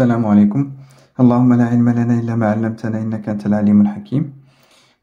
Salam alaikum. Allahumma la ilma lana illa ma 'allamtana innaka antal alimul hakim.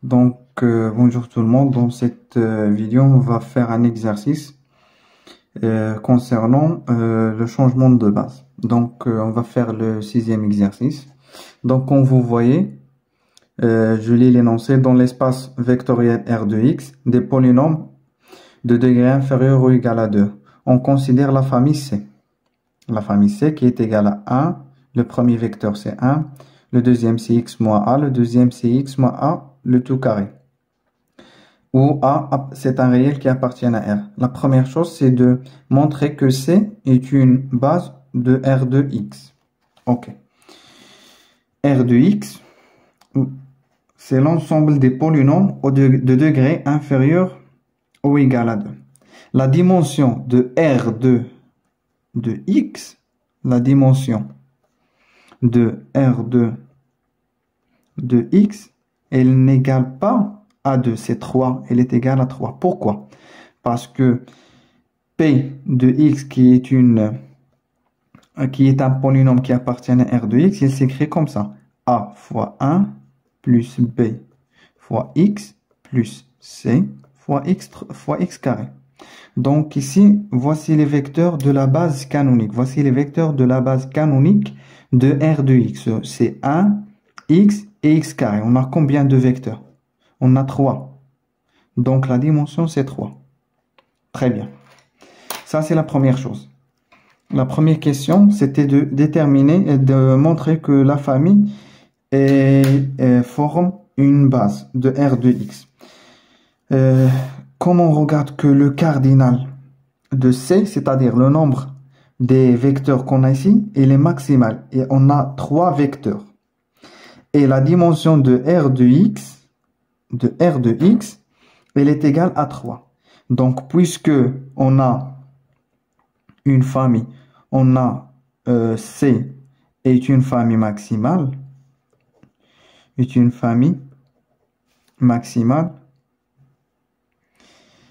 Bonjour tout le monde. Dans cette vidéo, on va faire un exercice concernant le changement de base. On va faire le 6e exercice. Donc, comme vous voyez, je lis l'énoncé dans l'espace vectoriel R de x des polynômes de degré inférieur ou égal à 2. On considère la famille C. La famille C qui est égale à 1. Le premier vecteur c'est 1. Le deuxième c'est x moins a. Le deuxième c'est x moins a, le tout carré. Où a c'est un réel qui appartient à R. La première chose c'est de montrer que C est une base de R de x. Ok. R de x, c'est l'ensemble des polynômes de degré inférieur ou égal à 2. La dimension de R2 de x, la dimension de R2 de x, elle n'égale pas à 2, c'est 3, elle est égale à 3. Pourquoi? Parce que P de x qui est un polynôme qui appartient à R de x, il s'écrit comme ça. A fois 1 plus B fois x plus C fois x carré. Donc ici, voici les vecteurs de la base canonique. Voici les vecteurs de la base canonique de R de x. C'est 1, x et x carré. On a combien de vecteurs? On a 3. Donc la dimension, c'est 3. Très bien. Ça, c'est la première chose. La première question, c'était de déterminer et de montrer que la famille forme une base de R de x. Comme on regarde que le cardinal de C, c'est-à-dire le nombre des vecteurs qu'on a ici, il est maximal. Et on a 3 vecteurs. Et la dimension de R de x, elle est égale à 3. Donc, puisque on a une famille, on a C est une famille maximale,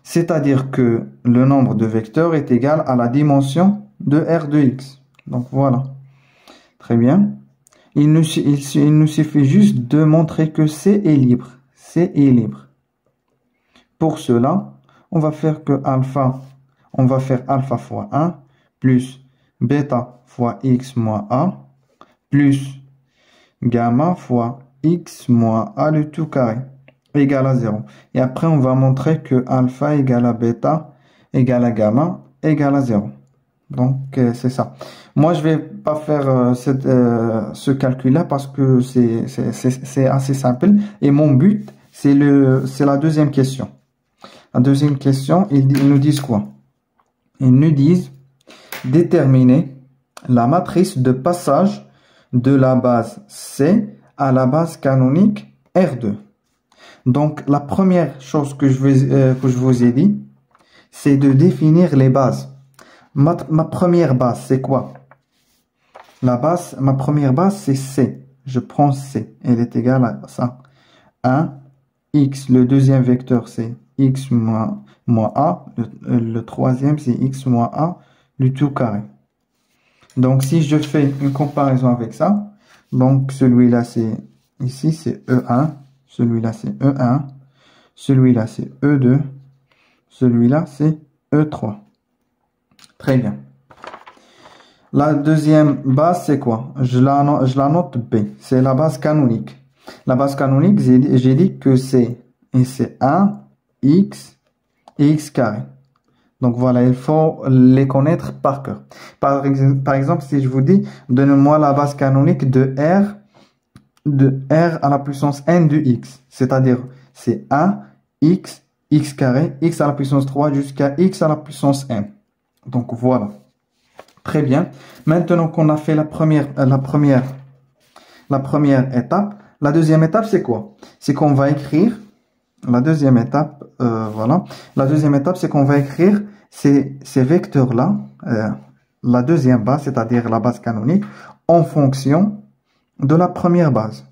c'est-à-dire que le nombre de vecteurs est égal à la dimension de R de x. Donc voilà. Très bien. Il nous suffit juste de montrer que C est libre. C est libre. Pour cela, on va faire alpha fois 1 plus bêta fois x moins a plus gamma fois x moins a le tout carré égale à 0. Et après, on va montrer que alpha égale à bêta égale à gamma égale à 0. Donc, c'est ça. Moi, je vais pas faire ce calcul-là parce que c'est assez simple. Et mon but, c'est la deuxième question. La deuxième question, ils nous disent quoi? Ils nous disent déterminer la matrice de passage de la base C à la base canonique R2. Donc, la première chose que je vous ai dit, c'est de définir les bases. Ma première base, c'est quoi? Ma première base, c'est C. Je prends C. Elle est égale à ça. 1, x. Le deuxième vecteur, c'est x moins a. Le troisième, c'est x moins a, le tout carré. Donc, si je fais une comparaison avec ça, donc celui-là, ici, c'est E1. Celui-là, c'est E1. Celui-là, c'est E2. Celui-là, c'est E3. Très bien. La deuxième base, c'est quoi? Je la note B. C'est la base canonique. La base canonique, j'ai dit que c'est 1, x et x carré. Donc voilà, il faut les connaître par cœur. Par exemple, si je vous dis, donnez-moi la base canonique de R à la puissance n de x. C'est-à-dire, c'est 1, x, x carré, x à la puissance 3 jusqu'à x à la puissance n. Donc voilà. Très bien. Maintenant qu'on a fait la première étape, la deuxième étape, c'est quoi? C'est qu'on va écrire, la deuxième étape, voilà. La deuxième étape, c'est qu'on va écrire ces vecteurs-là, la deuxième base, c'est-à-dire la base canonique, en fonction de la première base.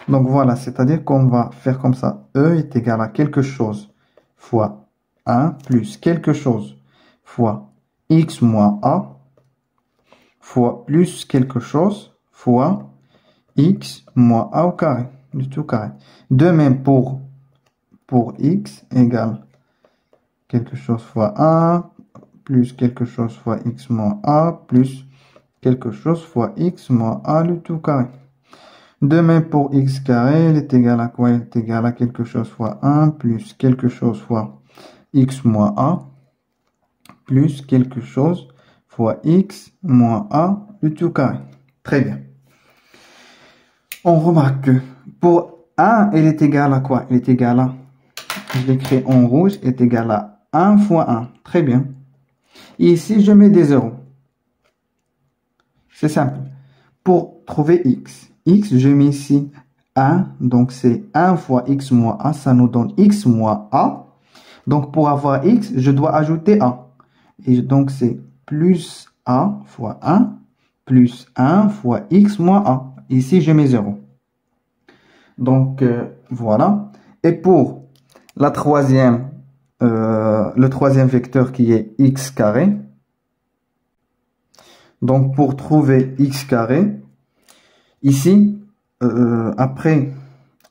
Donc voilà, c'est-à-dire qu'on va faire comme ça. E est égal à quelque chose fois 1 plus quelque chose fois x moins a fois plus quelque chose fois x moins a au carré, le tout carré. De même pour x égale quelque chose fois 1 plus quelque chose fois x moins a plus quelque chose fois x moins a le tout carré. De même pour x carré, il est égal à quoi? Il est égal à quelque chose fois 1 plus quelque chose fois x moins a plus quelque chose fois x moins a le tout carré. Très bien. On remarque que pour 1, il est égal à quoi? Il est égal à, je l'écris en rouge, est égal à 1 fois 1. Très bien. Et ici, je mets des zéros. C'est simple. Pour trouver x, je mets ici 1. Donc, c'est 1 fois x moins a. Ça nous donne x moins a. Donc, pour avoir x, je dois ajouter a. Et donc, c'est plus a fois 1 plus 1 fois x moins a. Ici, je mets 0. Donc, voilà. Et pour la troisième, le troisième vecteur qui est x carré. Donc, pour trouver x carré, ici, après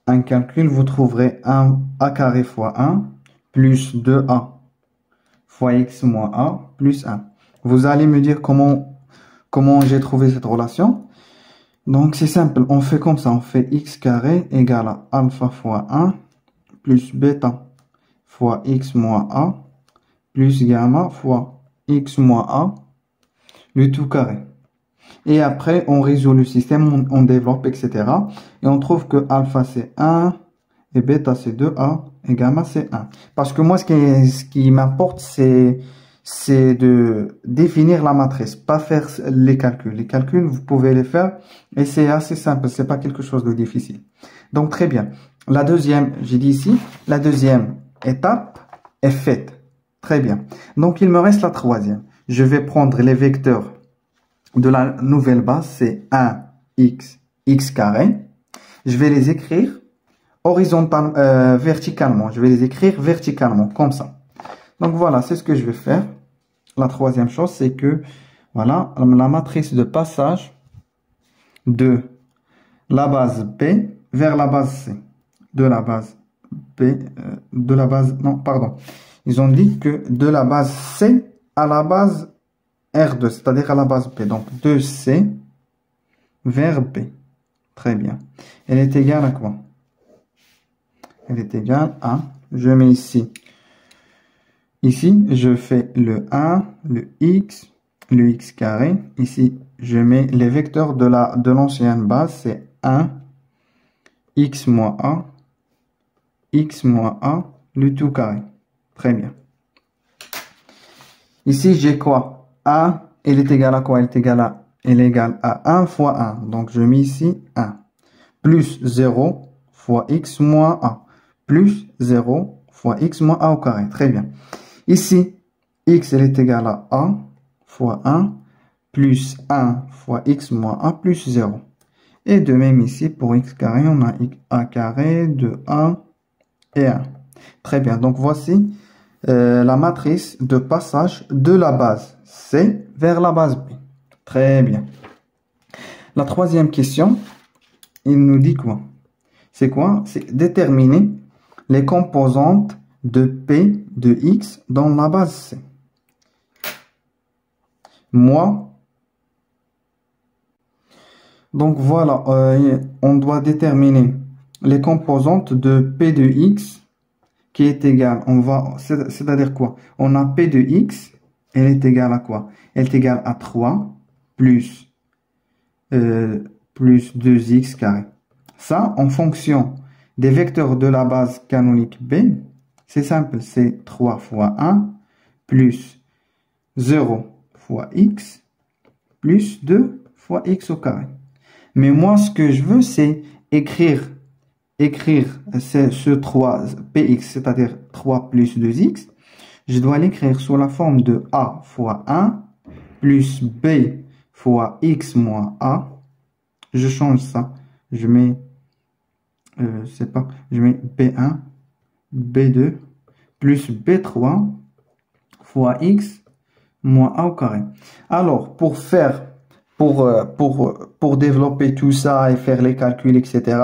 un calcul, vous trouverez 1a carré fois 1 plus 2a fois x moins a plus 1. Vous allez me dire comment j'ai trouvé cette relation. Donc, c'est simple. On fait comme ça. On fait x carré égale à alpha fois 1 plus bêta fois x moins a plus gamma fois x moins a le tout carré. Et après, on résout le système, on développe, etc. Et on trouve que alpha c'est 1 et bêta c'est 2a et gamma c'est 1. Parce que moi, ce qui m'importe, c'est de définir la matrice, pas faire les calculs. Les calculs, vous pouvez les faire et c'est assez simple, c'est pas quelque chose de difficile. Donc, très bien. La deuxième, j'ai dit ici, la deuxième étape est faite. Très bien. Donc, il me reste la troisième. Je vais prendre les vecteurs de la nouvelle base, c'est 1x, x carré. Je vais les écrire verticalement. Je vais les écrire verticalement, comme ça. Donc voilà, c'est ce que je vais faire. La troisième chose, c'est que, voilà, la matrice de passage de la base B vers la base C. De la base B, non, pardon. Ils ont dit que de la base C à la base R2, c'est-à-dire à la base B. Donc, de C vers B. Très bien. Elle est égale à quoi? Elle est égale à, je mets ici, je fais le 1, le x carré. Ici, je mets les vecteurs de l'ancienne base, c'est 1, x moins a, le tout carré. Très bien. Ici, j'ai quoi? A, elle est égale à quoi? Elle est égale à 1 fois 1. Donc, je mets ici 1. Plus 0 fois x moins a. Plus 0 fois x moins a au carré. Très bien. Ici, x, elle est égale à a fois 1. Plus 1 fois x moins a plus 0. Et de même ici, pour x carré, on a a carré de a et 1. Très bien. Donc, voici la matrice de passage de la base C vers la base B. Très bien. La troisième question, il nous dit quoi? C'est quoi? C'est déterminer les composantes de P de X dans la base C. Donc voilà, on doit déterminer les composantes de P de X qui est égal, c'est-à-dire quoi? On a P de X, elle est égale à quoi? Elle est égale à 3 plus 2x carré. Ça, en fonction des vecteurs de la base canonique B, c'est simple, c'est 3 fois 1 plus 0 fois x plus 2 fois x au carré. Mais moi, ce que je veux, c'est écrire ce 3 px, c'est-à-dire 3 plus 2x, je dois l'écrire sous la forme de a fois 1 plus b fois x moins a. Je change ça. Je mets, je mets b1, b2 plus b3 fois x moins a au carré. Alors, pour faire pour développer tout ça et faire les calculs, etc.,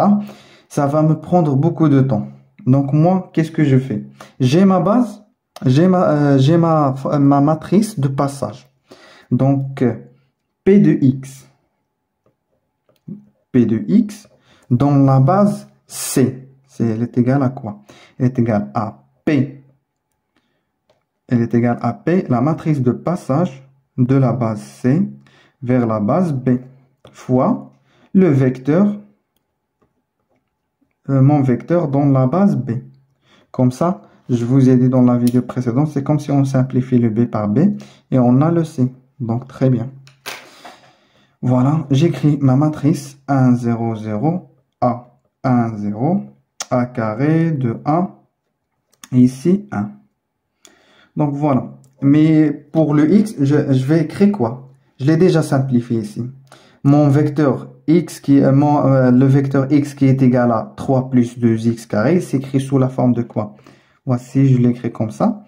ça va me prendre beaucoup de temps. Donc moi, qu'est-ce que je fais? J'ai ma base, j'ai ma matrice de passage. Donc P de X. P de X dans la base C. Elle est égale à quoi? Elle est égale à P. Elle est égale à P, la matrice de passage de la base C vers la base B, fois le vecteur, mon vecteur dans la base B. Comme ça, je vous ai dit dans la vidéo précédente, c'est comme si on simplifie le B par B et on a le C. Donc très bien. Voilà, j'écris ma matrice 1, 0, 0, A, 1, 0, A carré de 1, et ici 1. Donc voilà. Mais pour le X, je vais écrire quoi? Je l'ai déjà simplifié ici. Mon vecteur X le vecteur X qui est égal à 3 plus 2X carré s'écrit sous la forme de quoi? Voici, je l'écris comme ça.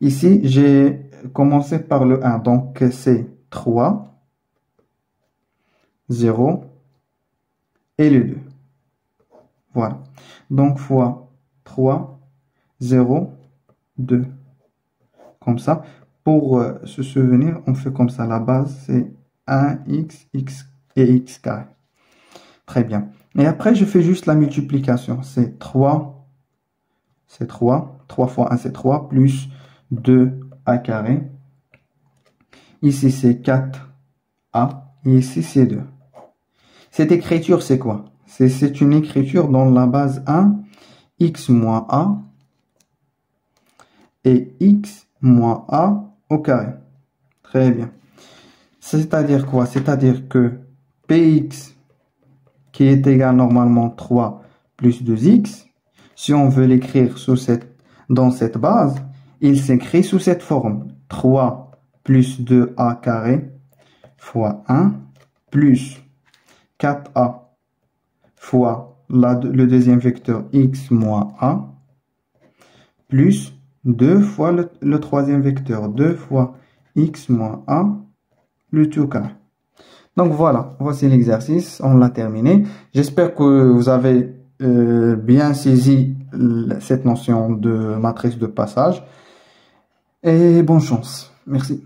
Ici, j'ai commencé par le 1. Donc c'est 3, 0 et le 2. Voilà. Donc fois 3, 0, 2. Comme ça. Pour se souvenir, on fait comme ça. La base, c'est 1x, x et x carré. Très bien. Et après, je fais juste la multiplication. C'est 3. C'est 3. 3 fois 1, c'est 3. Plus 2a carré. Ici, c'est 4a. Et ici, c'est 2. Cette écriture, c'est quoi? C'est une écriture dans la base 1, x moins a et x moins a au carré. Très bien. C'est-à-dire quoi? C'est-à-dire que px qui est égal normalement 3 plus 2x, si on veut l'écrire dans cette base, il s'écrit sous cette forme. 3 plus 2a carré fois 1 plus 4a fois le deuxième vecteur x moins a plus 2 fois le troisième vecteur, 2 fois x moins a, le tout carré. Donc voilà, voici l'exercice, on l'a terminé. J'espère que vous avez bien saisi cette notion de matrice de passage. Et bonne chance. Merci.